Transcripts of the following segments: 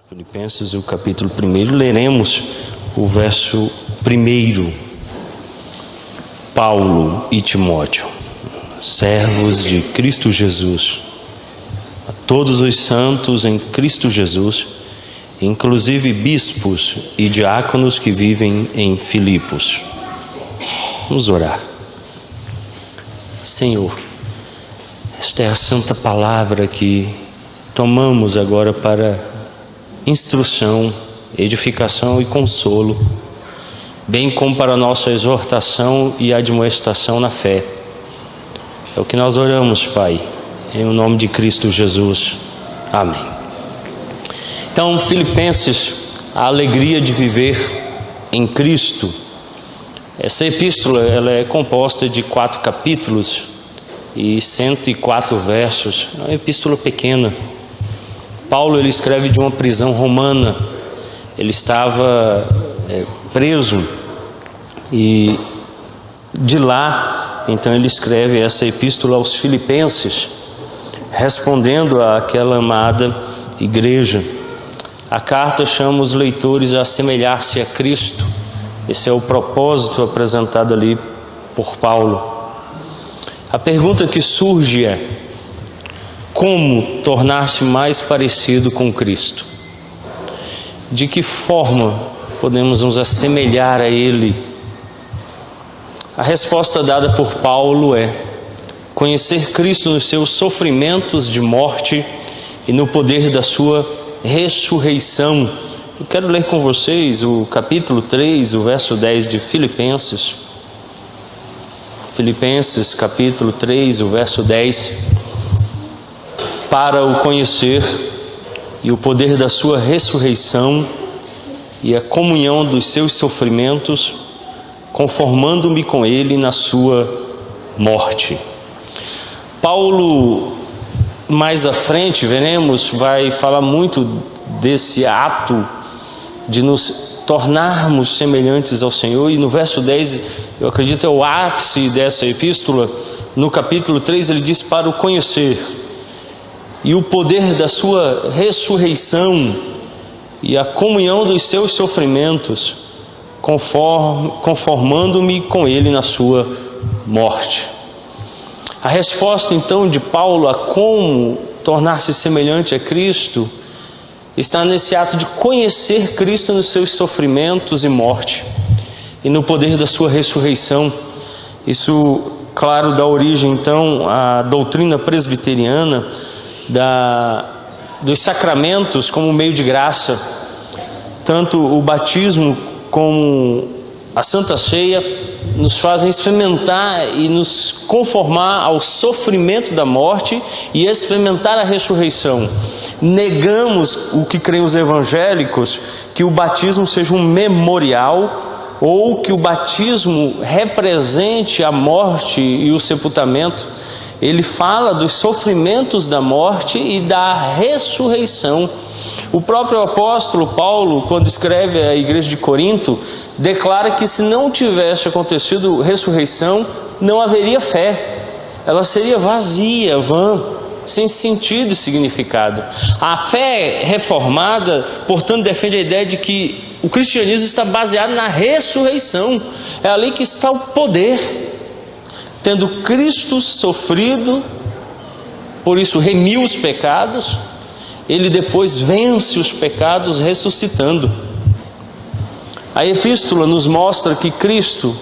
Filipenses, o capítulo 1, leremos o verso 1. Paulo e Timóteo, servos de Cristo Jesus, a todos os santos em Cristo Jesus, inclusive bispos e diáconos que vivem em Filipos. Vamos orar. Senhor, esta é a santa palavra que tomamos agora para instrução, edificação e consolo, bem como para nossa exortação e admoestação na fé. É o que nós oramos, Pai, em nome de Cristo Jesus. Amém. Então, Filipenses, a alegria de viver em Cristo. Essa epístola ela é composta de 4 capítulos e 104 versos. É uma epístola pequena. Paulo ele escreve de uma prisão romana. Ele estava preso e de lá, então ele escreve essa epístola aos Filipenses, respondendo àquela amada igreja. A carta chama os leitores a assemelhar-se a Cristo. Esse é o propósito apresentado ali por Paulo. A pergunta que surge é: como tornar-se mais parecido com Cristo? De que forma podemos nos assemelhar a Ele? A resposta dada por Paulo é: conhecer Cristo nos seus sofrimentos de morte e no poder da sua ressurreição. Eu quero ler com vocês o capítulo 3, o verso 10 de Filipenses. Filipenses, capítulo 3, o verso 10. Para o conhecer e o poder da sua ressurreição e a comunhão dos seus sofrimentos, conformando-me com ele na sua morte. Paulo, mais à frente, veremos, vai falar muito desse ato de nos tornarmos semelhantes ao Senhor, e no verso 10, eu acredito é o ápice dessa epístola. No capítulo 3 ele diz: para o conhecer e o poder da sua ressurreição e a comunhão dos seus sofrimentos, conformando-me com ele na sua morte. A resposta então de Paulo a como tornar-se semelhante a Cristo está nesse ato de conhecer Cristo nos seus sofrimentos e morte e no poder da sua ressurreição. Isso, claro, dá origem então à doutrina presbiteriana dos sacramentos como meio de graça. Tanto o batismo como a Santa Ceia nos fazem experimentar e nos conformar ao sofrimento da morte e experimentar a ressurreição. Negamos o que creem os evangélicos, que o batismo seja um memorial ou que o batismo represente a morte e o sepultamento. Ele fala dos sofrimentos da morte e da ressurreição. O próprio apóstolo Paulo, quando escreve à igreja de Corinto, declara que se não tivesse acontecido ressurreição, não haveria fé. Ela seria vazia, vã, sem sentido e significado. A fé reformada, portanto, defende a ideia de que o cristianismo está baseado na ressurreição. É ali que está o poder. Tendo Cristo sofrido, por isso remiu os pecados, ele depois vence os pecados ressuscitando. A epístola nos mostra que Cristo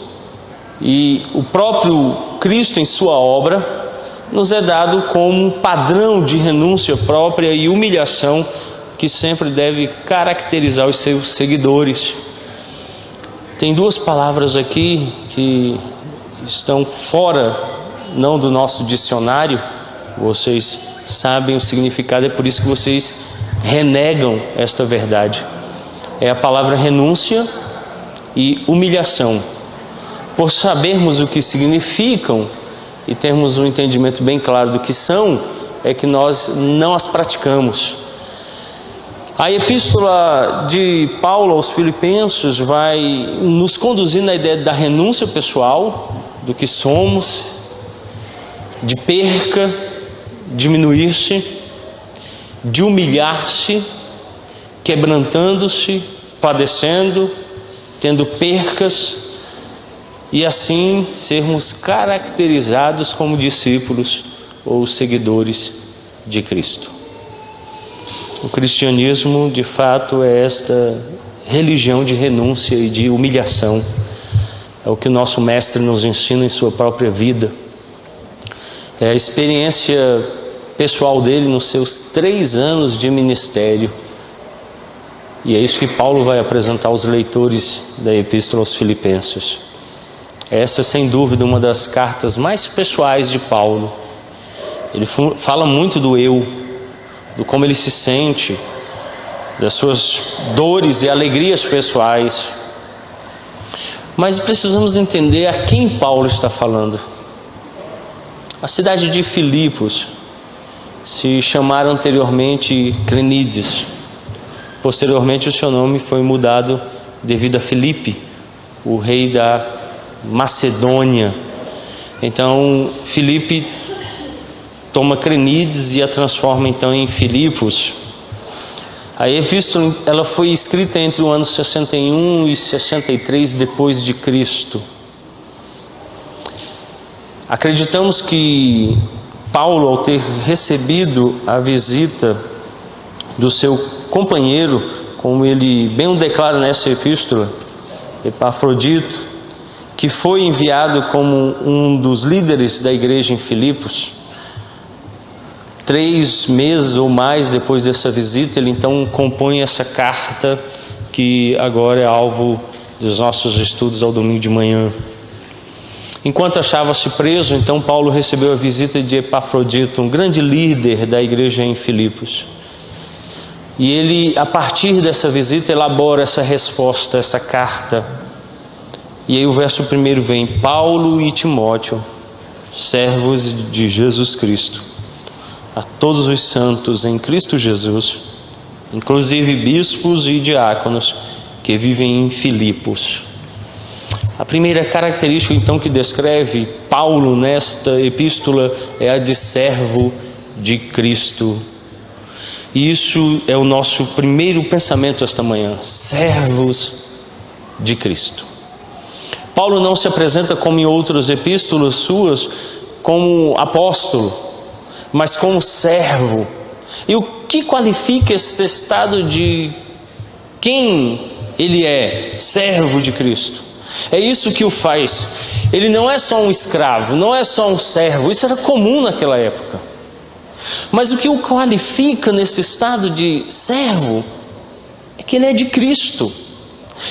e o próprio Cristo em sua obra nos é dado como um padrão de renúncia própria e humilhação que sempre deve caracterizar os seus seguidores. Tem 2 palavras aqui que estão fora, não do nosso dicionário. Vocês sabem o significado, é por isso que vocês renegam esta verdade. É a palavra renúncia e humilhação. Por sabermos o que significam e termos um entendimento bem claro do que são, é que nós não as praticamos. A epístola de Paulo aos Filipenses vai nos conduzir na ideia da renúncia pessoal, do que somos, de perca, diminuir-se, de humilhar-se quebrantando-se, padecendo, tendo percas, e assim sermos caracterizados como discípulos ou seguidores de Cristo. O cristianismo, de fato, é esta religião de renúncia e de humilhação. É o que o nosso mestre nos ensina em sua própria vida. É a experiência pessoal dele nos seus 3 anos de ministério. E é isso que Paulo vai apresentar aos leitores da Epístola aos Filipenses. Essa, sem dúvida, uma das cartas mais pessoais de Paulo. Ele fala muito do eu, do como ele se sente, das suas dores e alegrias pessoais. Mas precisamos entender a quem Paulo está falando. A cidade de Filipos se chamara anteriormente Crenides. Posteriormente o seu nome foi mudado devido a Filipe, o rei da Macedônia. Então Filipe toma Crenides e a transforma então em Filipos. A epístola ela foi escrita entre o ano 61 e 63 depois de Cristo. Acreditamos que Paulo, ao ter recebido a visita do seu companheiro, como ele bem o declara nessa epístola, Epafrodito, que foi enviado como um dos líderes da igreja em Filipos, 3 meses ou mais depois dessa visita, ele então compõe essa carta que agora é alvo dos nossos estudos ao domingo de manhã. Enquanto achava-se preso, então Paulo recebeu a visita de Epafrodito, um grande líder da igreja em Filipos. E ele, a partir dessa visita, elabora essa resposta, essa carta. E aí o verso 1 vem: Paulo e Timóteo, servos de Jesus Cristo, a todos os santos em Cristo Jesus, inclusive bispos e diáconos que vivem em Filipos. A primeira característica então que descreve Paulo nesta epístola é a de servo de Cristo. E isso é o nosso primeiro pensamento esta manhã: servos de Cristo. Paulo não se apresenta como em outras epístolas suas como apóstolo, mas como servo. E o que qualifica esse estado de quem ele é? Servo de Cristo. É isso que o faz. Ele não é só um escravo, não é só um servo. Isso era comum naquela época. Mas o que o qualifica nesse estado de servo é que ele é de Cristo.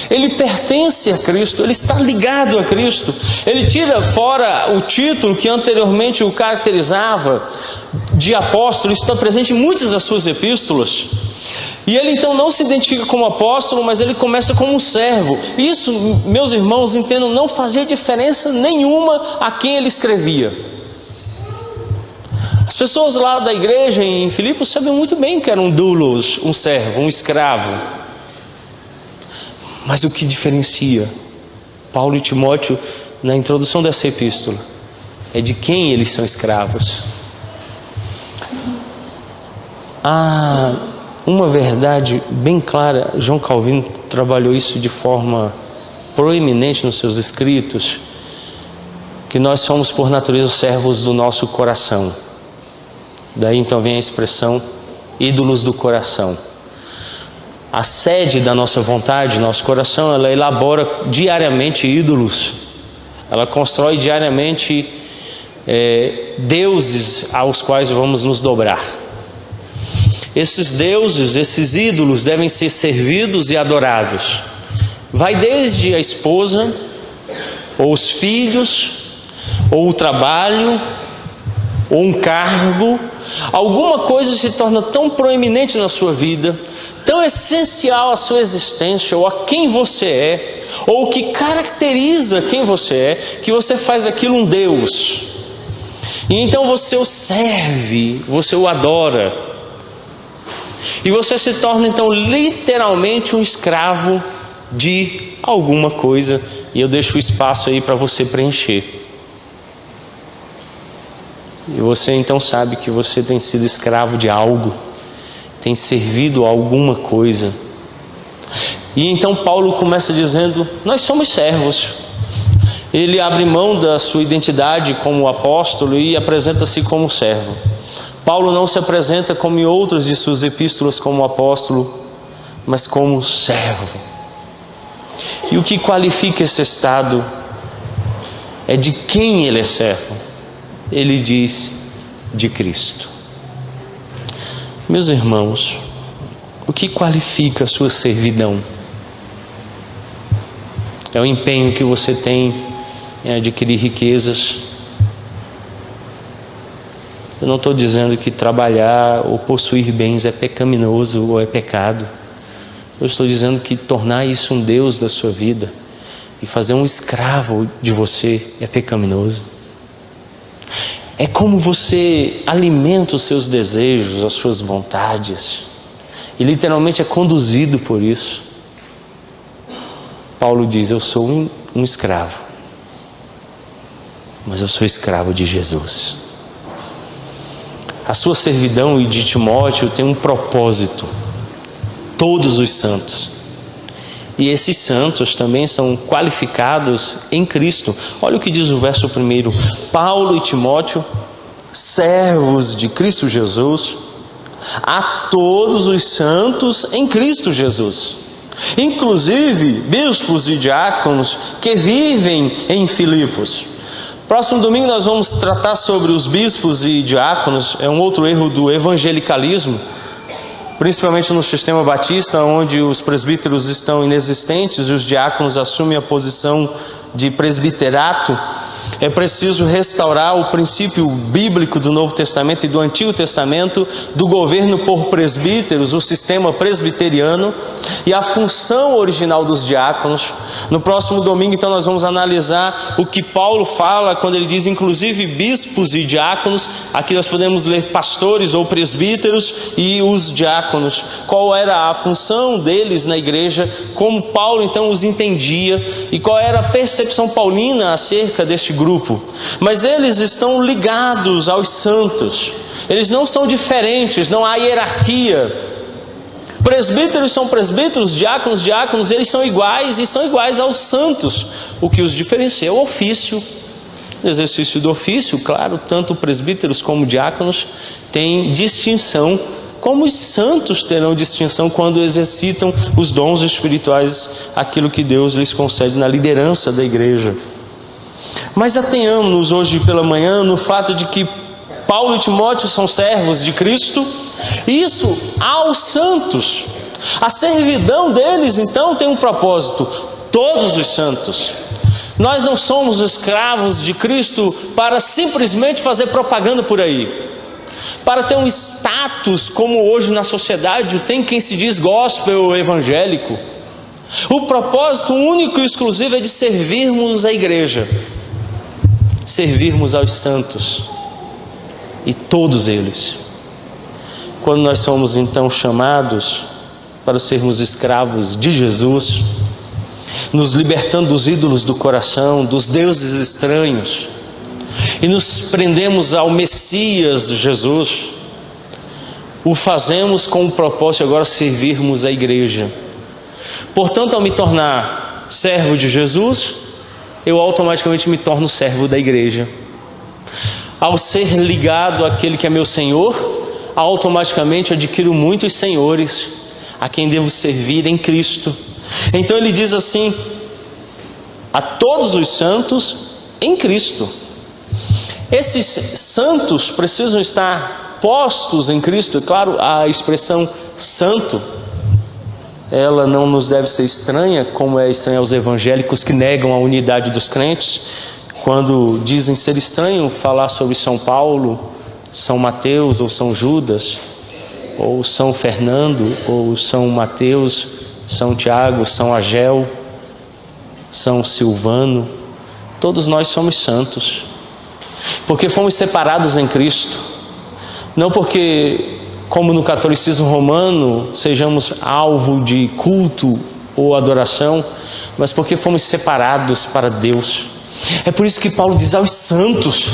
Ele pertence a Cristo, ele está ligado a Cristo. Ele tira fora o título que anteriormente o caracterizava de apóstolo. Isso está presente em muitas das suas epístolas. E ele então não se identifica como apóstolo, mas ele começa como um servo. Isso, meus irmãos, entendam, não fazia diferença nenhuma a quem ele escrevia. As pessoas lá da igreja em Filipos sabiam muito bem que era um doulos, um servo, um escravo. Mas o que diferencia Paulo e Timóteo na introdução dessa epístola é de quem eles são escravos. Uma verdade bem clara, João Calvino trabalhou isso de forma proeminente nos seus escritos, que nós somos por natureza servos do nosso coração. Daí então vem a expressão ídolos do coração. A sede da nossa vontade, nosso coração, ela elabora diariamente ídolos. Ela constrói diariamente deuses aos quais vamos nos dobrar. Esses deuses, esses ídolos devem ser servidos e adorados. Vai desde a esposa, ou os filhos, ou o trabalho, ou um cargo. Alguma coisa se torna tão proeminente na sua vida, tão essencial à sua existência, ou a quem você é, ou o que caracteriza quem você é, que você faz daquilo um Deus. E então você o serve, você o adora. E você se torna então literalmente um escravo de alguma coisa. E eu deixo o espaço aí para você preencher. E você então sabe que você tem sido escravo de algo, tem servido a alguma coisa. E então Paulo começa dizendo: nós somos servos. Ele abre mão da sua identidade como apóstolo e apresenta-se como servo. Paulo não se apresenta como em outras de suas epístolas como apóstolo, mas como servo. E o que qualifica esse estado é de quem ele é servo. Ele diz: de Cristo. Meus irmãos, o que qualifica a sua servidão? É o empenho que você tem em adquirir riquezas. Eu não estou dizendo que trabalhar ou possuir bens é pecaminoso ou é pecado. Eu estou dizendo que tornar isso um Deus da sua vida e fazer um escravo de você é pecaminoso. É como você alimenta os seus desejos, as suas vontades, e literalmente é conduzido por isso. Paulo diz: eu sou um escravo, mas eu sou escravo de Jesus. A sua servidão e de Timóteo tem um propósito: todos os santos. E esses santos também são qualificados em Cristo. Olha o que diz o verso 1: Paulo e Timóteo, servos de Cristo Jesus, a todos os santos em Cristo Jesus, inclusive bispos e diáconos que vivem em Filipos. Próximo domingo nós vamos tratar sobre os bispos e diáconos. É um outro erro do evangelicalismo, principalmente no sistema batista, onde os presbíteros estão inexistentes e os diáconos assumem a posição de presbiterato. É preciso restaurar o princípio bíblico do Novo Testamento e do Antigo Testamento, do governo por presbíteros, o sistema presbiteriano e a função original dos diáconos. No próximo domingo, então, nós vamos analisar o que Paulo fala quando ele diz inclusive bispos e diáconos. Aqui nós podemos ler pastores ou presbíteros e os diáconos. Qual era a função deles na igreja, como Paulo então os entendia e qual era a percepção paulina acerca deste grupo. Mas eles estão ligados aos santos, eles não são diferentes, não há hierarquia. Presbíteros são presbíteros, diáconos, eles são iguais e são iguais aos santos. O que os diferencia é o ofício, o exercício do ofício. Claro, tanto presbíteros como diáconos têm distinção, como os santos terão distinção quando exercitam os dons espirituais, aquilo que Deus lhes concede na liderança da igreja. Mas atenhamos-nos hoje pela manhã no fato de que Paulo e Timóteo são servos de Cristo, isso aos santos. A servidão deles então tem um propósito: todos os santos. Nós não somos escravos de Cristo para simplesmente fazer propaganda por aí, para ter um status como hoje na sociedade tem quem se diz gospel ou evangélico. O propósito único e exclusivo é de servirmos a igreja, servirmos aos santos, e todos eles. Quando nós somos então chamados para sermos escravos de Jesus, nos libertando dos ídolos do coração, dos deuses estranhos, e nos prendemos ao Messias Jesus, o fazemos com o propósito de agora servirmos a igreja. Portanto, ao me tornar servo de Jesus, eu automaticamente me torno servo da igreja. Ao ser ligado àquele que é meu Senhor, automaticamente adquiro muitos senhores a quem devo servir em Cristo. Então ele diz assim: a todos os santos em Cristo. Esses santos precisam estar postos em Cristo. É claro, a expressão santo, ela não nos deve ser estranha, como é estranha aos evangélicos que negam a unidade dos crentes, quando dizem ser estranho falar sobre São Paulo, São Mateus ou São Judas, ou São Fernando, ou São Mateus, São Tiago, São Agel, São Silvano. Todos nós somos santos, porque fomos separados em Cristo, não porque, como no catolicismo romano, sejamos alvo de culto ou adoração, mas porque fomos separados para Deus. É por isso que Paulo diz aos santos,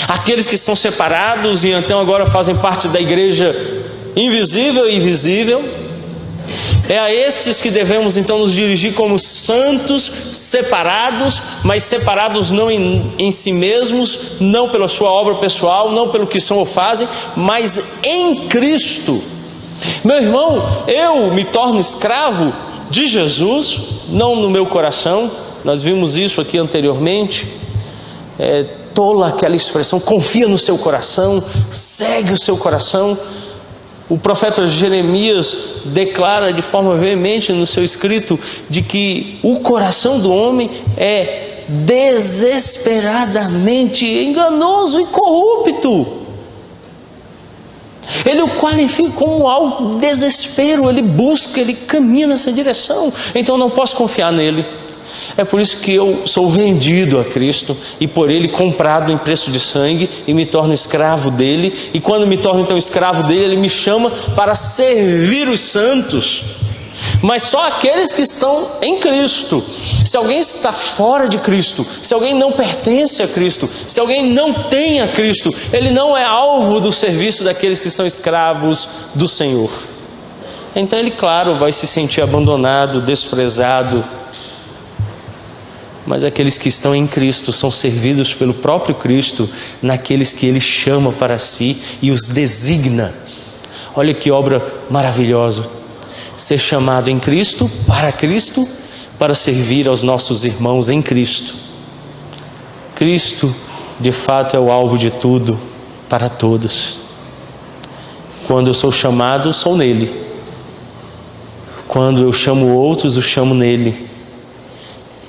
aqueles que são separados e então agora fazem parte da igreja invisível e visível. É a esses que devemos então nos dirigir como santos, separados, mas separados não em si mesmos, não pela sua obra pessoal, não pelo que são ou fazem, mas em Cristo. Meu irmão, eu me torno escravo de Jesus, não no meu coração. Nós vimos isso aqui anteriormente. Tola aquela expressão, confia no seu coração, segue o seu coração. O profeta Jeremias declara de forma veemente no seu escrito de que o coração do homem é desesperadamente enganoso e corrupto. Ele o qualifica como algo desespero, ele busca, ele caminha nessa direção. Então não posso confiar nele. É por isso que eu sou vendido a Cristo e por Ele comprado em preço de sangue e me torno escravo dele. E quando me torno então escravo dele, Ele me chama para servir os santos. Mas só aqueles que estão em Cristo. Se alguém está fora de Cristo, se alguém não pertence a Cristo, se alguém não tem a Cristo, ele não é alvo do serviço daqueles que são escravos do Senhor. Então ele, claro, vai se sentir abandonado, desprezado. Mas aqueles que estão em Cristo são servidos pelo próprio Cristo, naqueles que Ele chama para si e os designa. Olha que obra maravilhosa. Ser chamado em Cristo, para servir aos nossos irmãos em Cristo. Cristo, de fato, é o alvo de tudo, para todos. Quando eu sou chamado, sou nele. Quando eu chamo outros, eu chamo nele.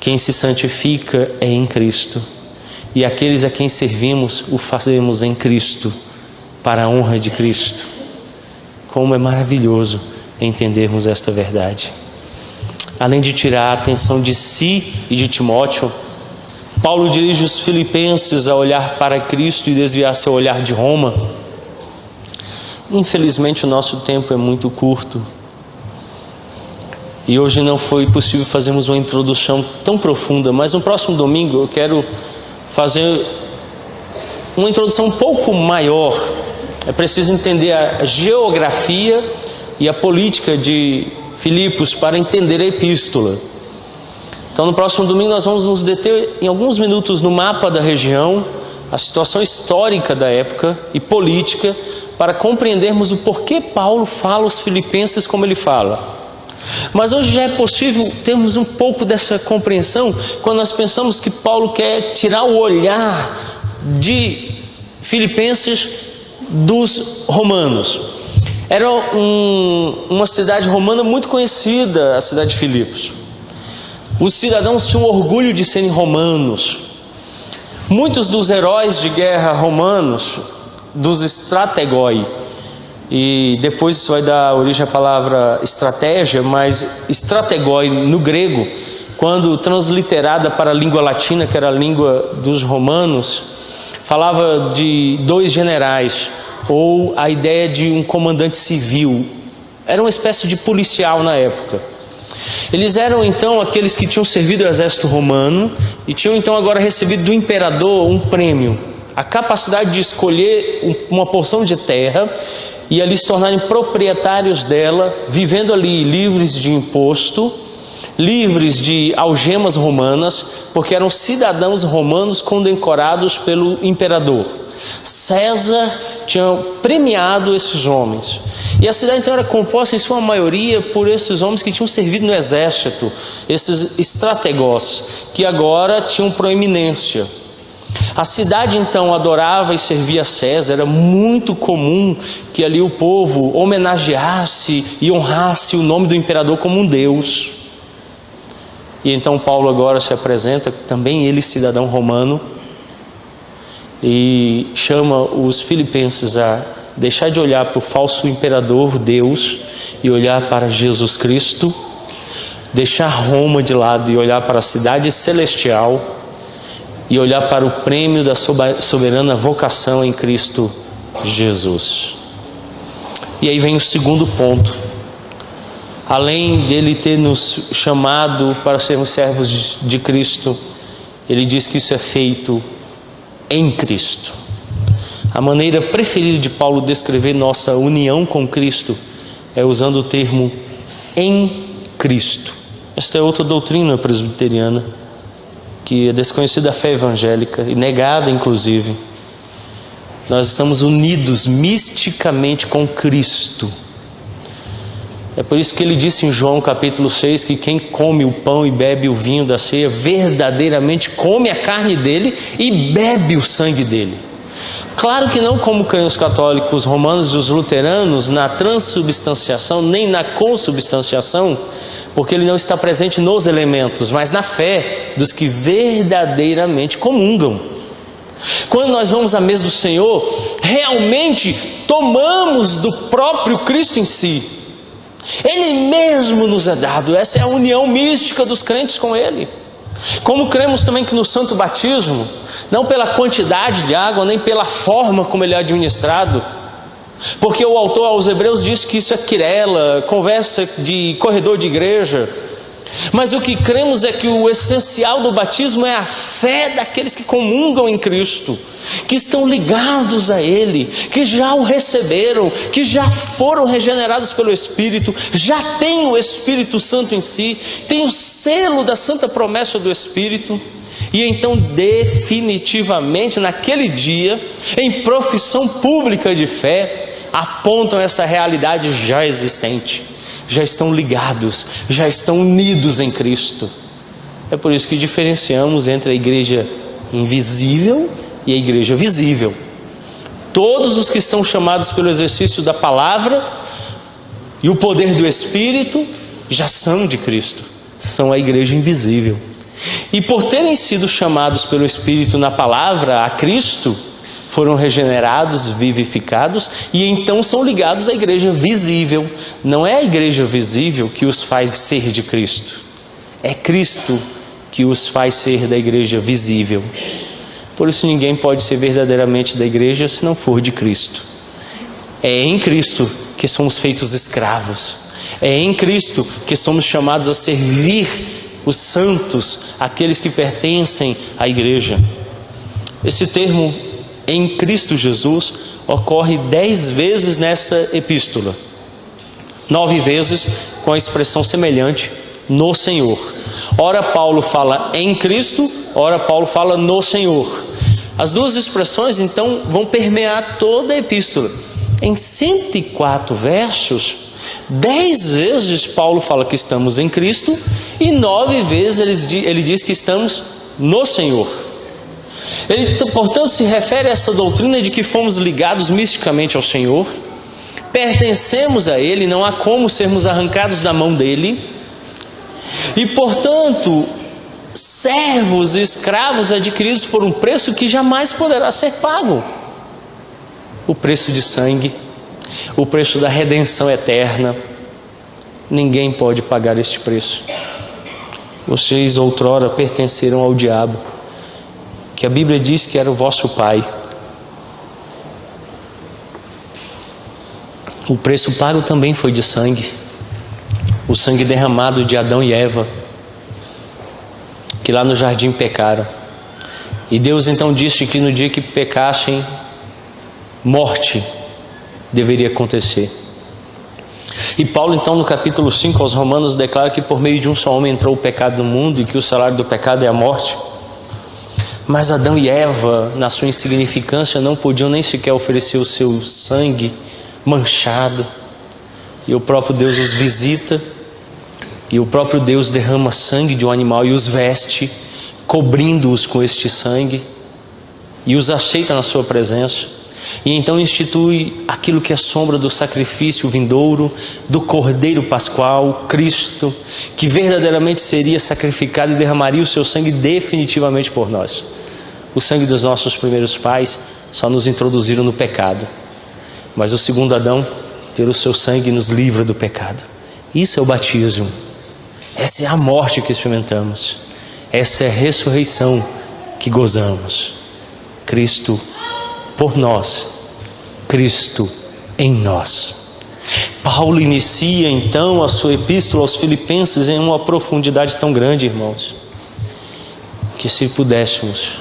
Quem se santifica é em Cristo, e aqueles a quem servimos o fazemos em Cristo, para a honra de Cristo. Como é maravilhoso entendermos esta verdade. Além de tirar a atenção de si e de Timóteo, Paulo dirige os filipenses a olhar para Cristo e desviar seu olhar de Roma. Infelizmente o nosso tempo é muito curto. E hoje não foi possível fazermos uma introdução tão profunda, mas no próximo domingo eu quero fazer uma introdução um pouco maior. É preciso entender a geografia e a política de Filipos para entender a epístola. Então no próximo domingo nós vamos nos deter em alguns minutos no mapa da região, a situação histórica da época e política, para compreendermos o porquê Paulo fala aos filipenses como ele fala. Mas hoje já é possível termos um pouco dessa compreensão quando nós pensamos que Paulo quer tirar o olhar de Filipenses dos romanos. Era uma cidade romana muito conhecida, a cidade de Filipos. Os cidadãos tinham orgulho de serem romanos. Muitos dos heróis de guerra romanos, dos strategoi, e depois isso vai dar origem à palavra estratégia, mas strategoi no grego, quando transliterada para a língua latina, que era a língua dos romanos, falava de 2 generais, ou a ideia de um comandante civil. Era uma espécie de policial na época. Eles eram então aqueles que tinham servido o exército romano e tinham então agora recebido do imperador um prêmio, a capacidade de escolher uma porção de terra e ali se tornarem proprietários dela, vivendo ali livres de imposto, livres de algemas romanas, porque eram cidadãos romanos condecorados pelo imperador. César tinha premiado esses homens, e a cidade então era composta em sua maioria por esses homens que tinham servido no exército, esses estrategós, que agora tinham proeminência. A cidade então adorava e servia a César. Era muito comum que ali o povo homenageasse e honrasse o nome do imperador como um deus. E então Paulo agora se apresenta, também ele cidadão romano, e chama os filipenses a deixar de olhar para o falso imperador Deus e olhar para Jesus Cristo, deixar Roma de lado e olhar para a cidade celestial, e olhar para o prêmio da soberana vocação em Cristo Jesus. E aí vem o segundo ponto. Além de Ele ter nos chamado para sermos servos de Cristo, Ele diz que isso é feito em Cristo. A maneira preferida de Paulo descrever nossa união com Cristo é usando o termo em Cristo. Esta é outra doutrina presbiteriana, que é desconhecida da fé evangélica e negada inclusive. Nós estamos unidos misticamente com Cristo. É por isso que ele disse em João capítulo 6 que quem come o pão e bebe o vinho da ceia verdadeiramente come a carne dele e bebe o sangue dele. Claro que não como creem os católicos romanos e os luteranos na transubstanciação nem na consubstanciação, porque ele não está presente nos elementos, mas na fé dos que verdadeiramente comungam. Quando nós vamos à mesa do Senhor, realmente tomamos do próprio Cristo em si. Ele mesmo nos é dado. Essa é a união mística dos crentes com Ele. Como cremos também que no santo batismo, não pela quantidade de água, nem pela forma como ele é administrado, porque o autor aos Hebreus diz que isso é quirela, conversa de corredor de igreja, mas o que cremos é que o essencial do batismo é a fé daqueles que comungam em Cristo, que estão ligados a Ele, que já o receberam, que já foram regenerados pelo Espírito, já têm o Espírito Santo em si, têm o selo da santa promessa do Espírito, e então definitivamente naquele dia, em profissão pública de fé, apontam essa realidade já existente, já estão ligados, já estão unidos em Cristo. É por isso que diferenciamos entre a igreja invisível e a igreja visível. Todos os que estão chamados pelo exercício da palavra e o poder do Espírito já são de Cristo, são a igreja invisível. E por terem sido chamados pelo Espírito na palavra a Cristo, foram regenerados, vivificados, e então são ligados à igreja visível. Não é a igreja visível que os faz ser de Cristo, é Cristo que os faz ser da igreja visível. Por isso ninguém pode ser verdadeiramente da igreja se não for de Cristo. É em Cristo que somos feitos escravos, é em Cristo que somos chamados a servir os santos, aqueles que pertencem à igreja. Esse termo em Cristo Jesus ocorre 10 vezes nessa epístola, 9 vezes com a expressão semelhante, no Senhor. Ora Paulo fala em Cristo, ora Paulo fala no Senhor. As duas expressões então vão permear toda a epístola. Em 104 versos, 10 vezes Paulo fala que estamos em Cristo e 9 vezes ele diz que estamos no Senhor. Ele, portanto, se refere a essa doutrina de que fomos ligados misticamente ao Senhor, pertencemos a Ele, não há como sermos arrancados da mão dEle, e, portanto, servos e escravos adquiridos por um preço que jamais poderá ser pago. O preço de sangue, o preço da redenção eterna. Ninguém pode pagar este preço. Vocês outrora pertenceram ao diabo, que a Bíblia diz que era o vosso pai. O preço pago também foi de sangue, o sangue derramado de Adão e Eva, que lá no jardim pecaram. E Deus então disse que no dia que pecassem, morte deveria acontecer. E Paulo então no capítulo 5 aos Romanos declara que por meio de um só homem entrou o pecado no mundo e que o salário do pecado é a morte. Mas Adão e Eva, na sua insignificância, não podiam nem sequer oferecer o seu sangue manchado. E o próprio Deus os visita, e o próprio Deus derrama sangue de um animal e os veste, cobrindo-os com este sangue, e os aceita na sua presença. E então institui aquilo que é sombra do sacrifício vindouro, do Cordeiro Pascual, Cristo, que verdadeiramente seria sacrificado e derramaria o seu sangue definitivamente por nós. O sangue dos nossos primeiros pais só nos introduziram no pecado, mas o segundo Adão, pelo seu sangue, nos livra do pecado. Isso é o batismo. Essa é a morte que experimentamos. Essa é a ressurreição que gozamos. Cristo por nós, Cristo em nós. Paulo inicia então a sua epístola aos Filipenses em uma profundidade tão grande, irmãos, que se pudéssemos,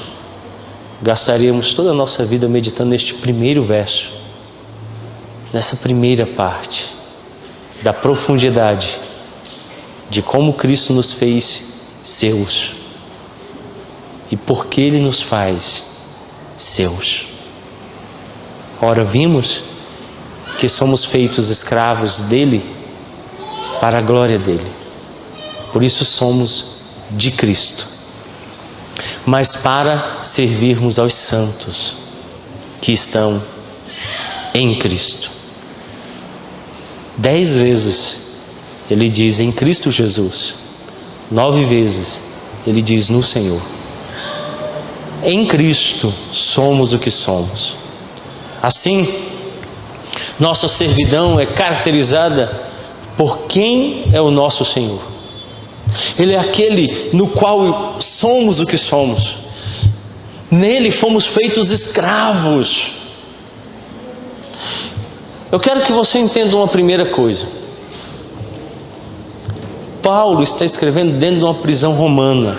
gastaríamos toda a nossa vida meditando neste primeiro verso, nessa primeira parte da profundidade de como Cristo nos fez seus e por que Ele nos faz seus. Ora, vimos que somos feitos escravos dele para a glória dele. Por isso somos de Cristo, mas para servirmos aos santos que estão em Cristo. 10 vezes ele diz em Cristo Jesus, 9 vezes ele diz no Senhor. Em Cristo somos o que somos. Assim, nossa servidão é caracterizada por quem é o nosso Senhor. Ele é aquele no qual somos o que somos. Nele fomos feitos escravos. Eu quero que você entenda uma primeira coisa. Paulo está escrevendo dentro de uma prisão romana.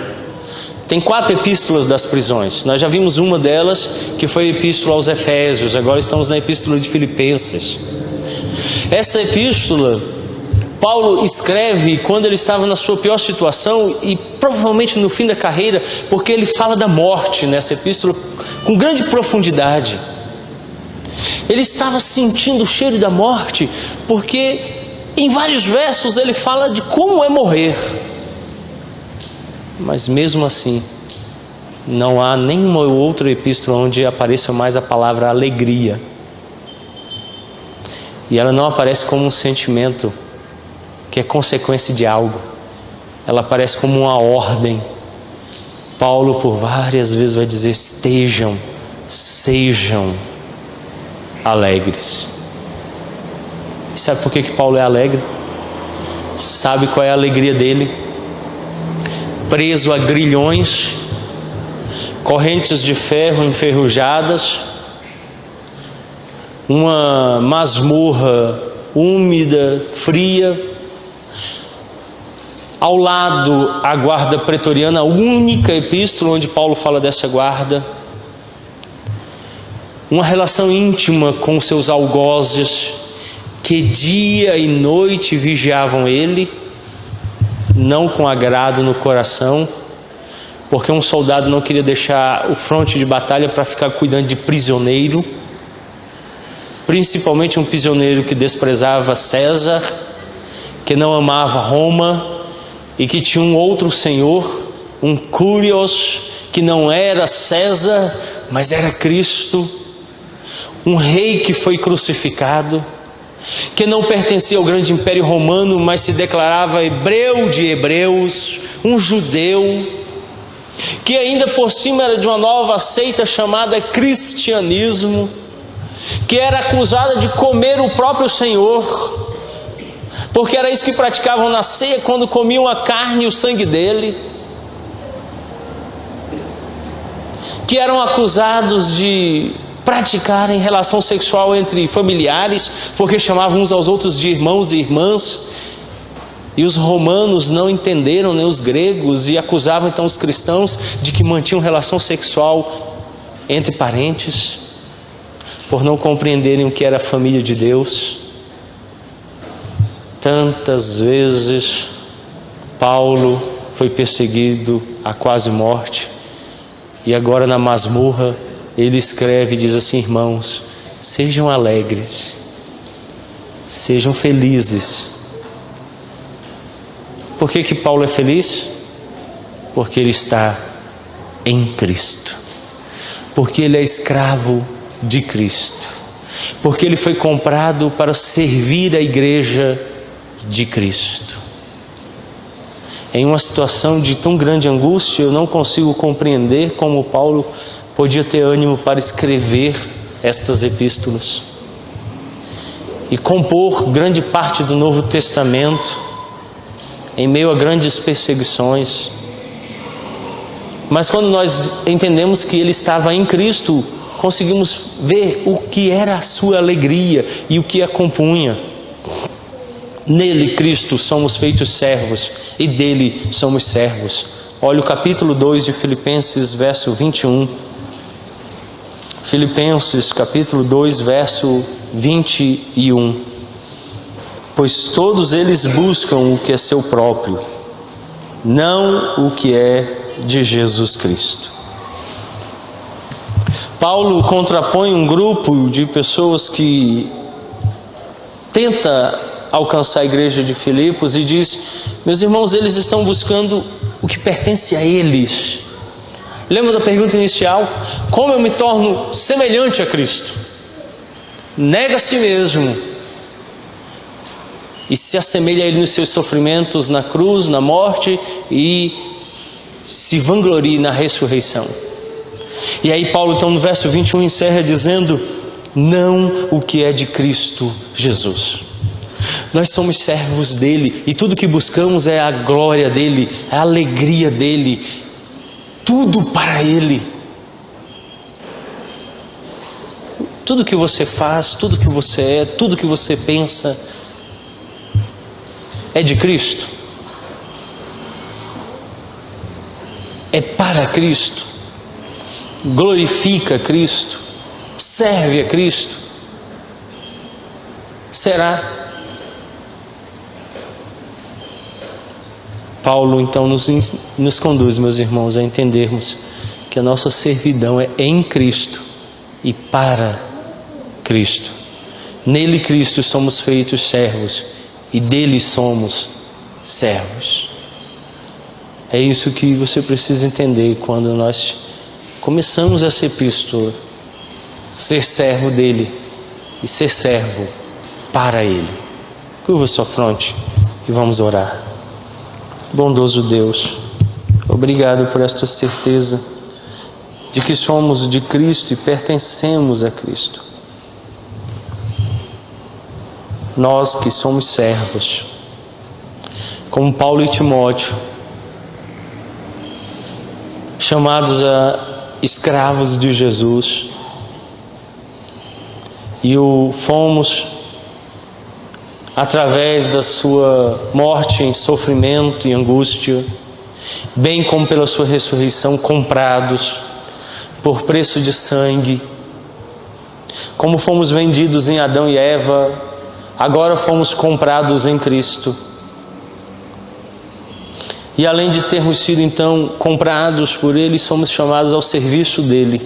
Tem 4 epístolas das prisões. Nós já vimos uma delas, que foi a epístola aos Efésios. Agora estamos na epístola de Filipenses. Essa epístola, Paulo escreve quando ele estava na sua pior situação e provavelmente no fim da carreira, porque ele fala da morte nessa epístola com grande profundidade. Ele estava sentindo o cheiro da morte, porque em vários versos ele fala de como é morrer. Mas mesmo assim, não há nenhuma outra epístola onde apareça mais a palavra alegria. E ela não aparece como um sentimento que é consequência de algo. Ela aparece como uma ordem. Paulo por várias vezes vai dizer: sejam alegres. E sabe por que Paulo é alegre? Sabe qual é a alegria dele? Preso a grilhões, correntes de ferro enferrujadas, uma masmorra úmida, fria, ao lado a guarda pretoriana, a única epístola onde Paulo fala dessa guarda, uma relação íntima com seus algozes, que dia e noite vigiavam ele, não com agrado no coração, porque um soldado não queria deixar o fronte de batalha para ficar cuidando de prisioneiro, principalmente um prisioneiro que desprezava César, que não amava Roma e que tinha um outro senhor, um Curios, que não era César, mas era Cristo, um rei que foi crucificado, que não pertencia ao grande império romano, mas se declarava hebreu de hebreus, um judeu, que ainda por cima era de uma nova seita chamada cristianismo, que era acusada de comer o próprio Senhor, porque era isso que praticavam na ceia, quando comiam a carne e o sangue dele, que eram acusados de praticarem relação sexual entre familiares, porque chamavam uns aos outros de irmãos e irmãs, e os romanos não entenderam, nem os gregos, e acusavam então os cristãos de que mantinham relação sexual entre parentes, por não compreenderem o que era a família de Deus. Tantas vezes Paulo foi perseguido à quase morte, e agora na masmorra ele escreve e diz assim: irmãos, sejam alegres, sejam felizes. Por que Paulo é feliz? Porque ele está em Cristo, porque ele é escravo de Cristo, porque ele foi comprado para servir a igreja de Cristo. Em uma situação de tão grande angústia, eu não consigo compreender como Paulo podia ter ânimo para escrever estas epístolas e compor grande parte do Novo Testamento em meio a grandes perseguições. Mas quando nós entendemos que ele estava em Cristo, conseguimos ver o que era a sua alegria e o que a compunha. Nele, Cristo, somos feitos servos e dele somos servos. Olha o capítulo 2 de Filipenses, verso 21. Filipenses capítulo 2, verso 21. pois todos eles buscam o que é seu próprio, não o que é de Jesus Cristo. Paulo contrapõe um grupo de pessoas que tenta alcançar a igreja de Filipos e diz: meus irmãos, eles estão buscando o que pertence a eles. Lembra da pergunta inicial? Como eu me torno semelhante a Cristo? Nega a si mesmo e se assemelha a Ele nos seus sofrimentos na cruz, na morte, e se vanglorie na ressurreição. E aí Paulo então no verso 21 encerra dizendo: não o que é de Cristo Jesus. Nós somos servos dele e tudo que buscamos é a glória dele, a alegria dele, tudo para ele. Tudo que você faz, tudo que você é, tudo que você pensa é de Cristo, é para Cristo, glorifica Cristo, serve a Cristo. Será? Paulo então nos conduz, meus irmãos, a entendermos que a nossa servidão é em Cristo e para Cristo. Nele, Cristo, somos feitos servos e dele somos servos. É isso que você precisa entender quando nós começamos essa epístola: ser servo dele e ser servo para ele. Curva sua fronte e vamos orar. Bondoso Deus, obrigado por esta certeza de que somos de Cristo e pertencemos a Cristo. Nós que somos servos, como Paulo e Timóteo, chamados a escravos de Jesus, e o fomos através da sua morte em sofrimento e angústia, bem como pela sua ressurreição, comprados por preço de sangue. Como fomos vendidos em Adão e Eva, agora fomos comprados em Cristo. E além de termos sido então comprados por Ele, somos chamados ao serviço dEle.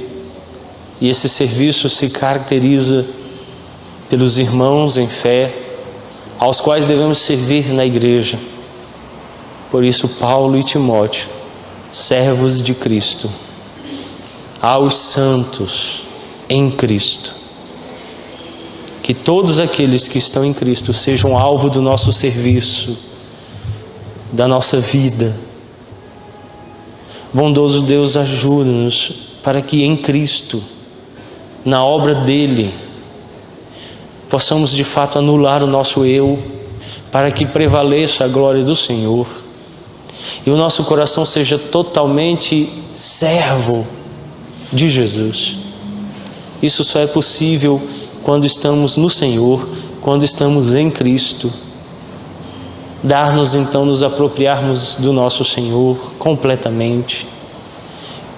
E esse serviço se caracteriza pelos irmãos em fé, aos quais devemos servir na igreja. Por isso, Paulo e Timóteo, servos de Cristo, aos santos em Cristo. Que todos aqueles que estão em Cristo sejam alvo do nosso serviço, da nossa vida. Bondoso Deus, ajuda-nos para que em Cristo, na obra dele, possamos de fato anular o nosso eu, para que prevaleça a glória do Senhor e o nosso coração seja totalmente servo de Jesus. Isso só é possível quando estamos no Senhor, quando estamos em Cristo. Dar-nos então nos apropriarmos do nosso Senhor completamente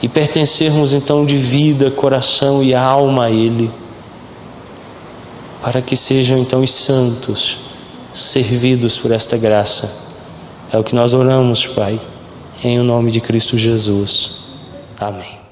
e pertencermos então de vida, coração e alma a Ele, para que sejam então os santos servidos por esta graça. É o que nós oramos, Pai, em nome de Cristo Jesus. Amém.